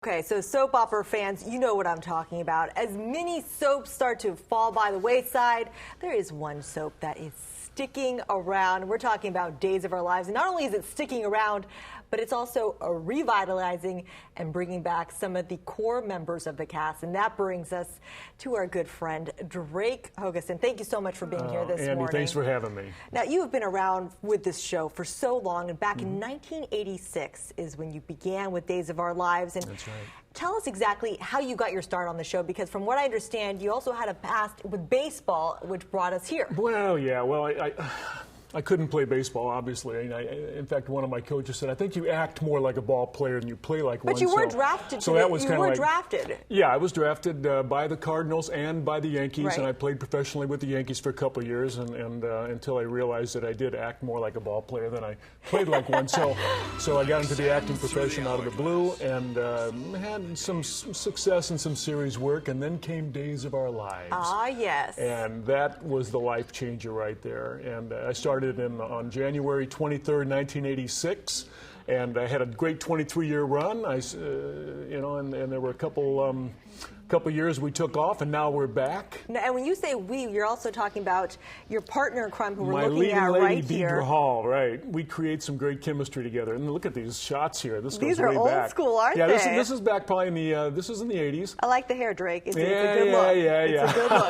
Okay, so soap opera fans, you know what I'm talking about. As many soaps start to fall by the wayside, there is one soap that is sticking around. We're talking about Days of Our Lives. And not only is it sticking around, but it's also revitalizing and bringing back some of the core members of the cast. And that brings us to our good friend, Drake Hogestyn. Thank you so much for being here this morning. Andy, thanks for having me. Now, you have been around with this show for so long, and back in 1986 is when you began with Days of Our Lives. And that's right. Tell us exactly how you got your start on the show, because from what I understand, you also had a past with baseball, which brought us here. Well, yeah, well, I couldn't play baseball, obviously. In fact, one of my coaches said, I think you act more like a ball player than you play like one. But you were drafted. So that was kind of like, drafted. Yeah, I was drafted by the Cardinals and by the Yankees, right. And I played professionally with the Yankees for a couple of years, and until I realized that I did act more like a ball player than I played like one. So I got into the acting profession out of the blue, and had some success in some series work, and then came Days of Our Lives. Ah, yes. And that was the life changer right there. And I started on January 23rd, 1986, and I had a great 23-year run. And there were a couple years we took off, and now we're back. Now, and when you say we, you're also talking about your partner in crime, who we're looking My at leading right lady, here. Deidre Hall, right? We create some great chemistry together, and look at these shots here. This goes These are way old back. school, aren't yeah, they? this is back probably in the this is in the 80s. I like the hair, Drake. It's a good Yeah. It's a good look.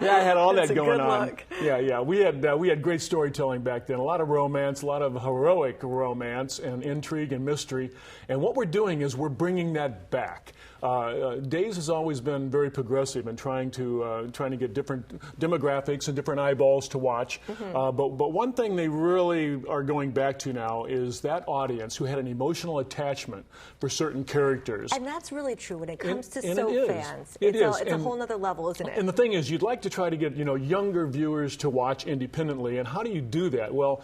Yeah, I had all that going on. Look. Yeah. We had great storytelling back then. A lot of romance, a lot of heroic romance and intrigue and mystery. And what we're doing is we're bringing that back. Days has always been very progressive in trying to get different demographics and different eyeballs to watch. But one thing they really are going back to now is that audience who had an emotional attachment for certain characters. And that's really true when it comes to and soap it is. fans. It's a whole other level, isn't it? And the thing is, you'd like to try to get younger viewers to watch independently. And how do you do that? Well,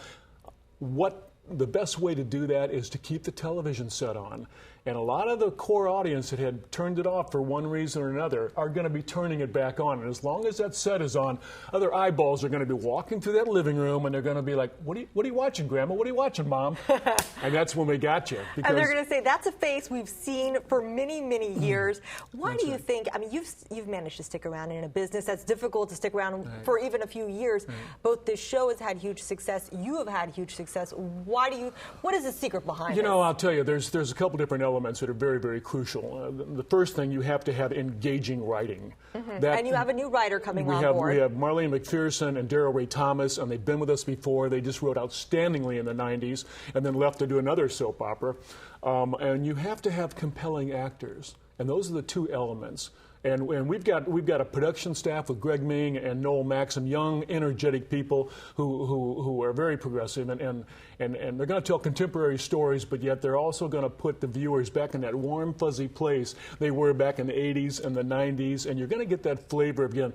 the best way to do that is to keep the television set on. And a lot of the core audience that had turned it off for one reason or another are going to be turning it back on. And as long as that set is on, other eyeballs are going to be walking through that living room, and they're going to be like, what are you watching, Grandma? What are you watching, Mom? And that's when we got you. And they're going to say, that's a face we've seen for many, many years. Why do you think, I mean, you've managed to stick around in a business that's difficult to stick around for even a few years. Both this show has had huge success. You have had huge success. What is the secret behind it? I'll tell you, there's a couple different elements that are very, very crucial. The first thing, you have to have engaging writing. And you have a new writer coming on board. We have Marlena McPherson and Daryl Ray Thomas, and they've been with us before. They just wrote outstandingly in the 90s and then left to do another soap opera. And you have to have compelling actors. And those are the two elements. And we've got a production staff with Greg Ming and Noel Maxim, young, energetic people who are very progressive, and they're going to tell contemporary stories, but yet they're also going to put the viewers back in that warm, fuzzy place they were back in the 80s and the 90s, and you're going to get that flavor again.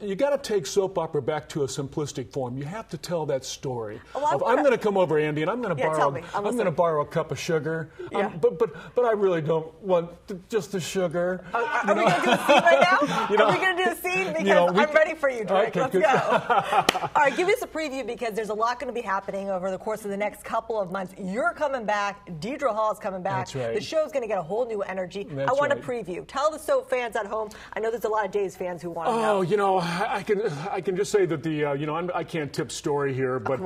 You got to take soap opera back to a simplistic form. You have to tell that story. I'm going to come over, Andy, and I'm going to borrow a cup of sugar. Yeah. But I really don't want just the sugar. Are we going to do a scene right now? Are we going to do a scene? Because I'm ready for you, Drake. Okay, Let's go. All right, give us a preview, because there's a lot going to be happening over the course of the next couple of months. You're coming back. Deidre Hall is coming back. That's right. The show's going to get a whole new energy. That's I want right. a preview. Tell the soap fans at home. I know there's a lot of Days fans who want to know. I can just say that I can't tip story here, but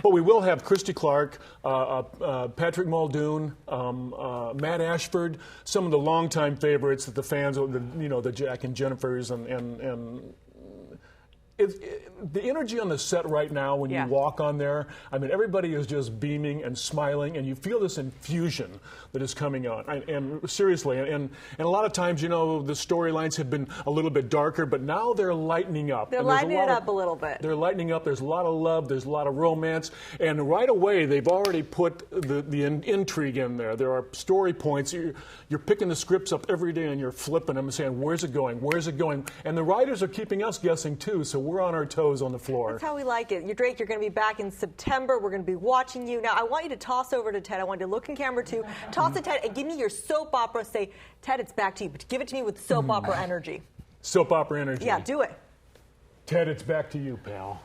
we will have Christy Clark, Patrick Muldoon, Matt Ashford, some of the longtime favorites that the fans, the Jack and Jennifers, and the energy on the set right now when you walk on there, I mean, everybody is just beaming and smiling, and you feel this infusion that is coming on. And seriously, and a lot of times, the storylines have been a little bit darker, but now they're lightening up. They're lightening it up a little bit. They're lightening up. There's a lot of love. There's a lot of romance. And right away, they've already put the intrigue in there. There are story points. You're picking the scripts up every day, and you're flipping them and saying, where's it going? Where's it going? And the writers are keeping us guessing, too, so we're on our toes on the floor. That's how we like it. Drake, you're going to be back in September. We're going to be watching you. Now, I want you to toss over to Ted. I want you to look in camera, too. Toss to Ted and give me your soap opera. Say, Ted, it's back to you, but give it to me with soap opera energy. Soap opera energy. Yeah, do it. Ted, it's back to you, pal.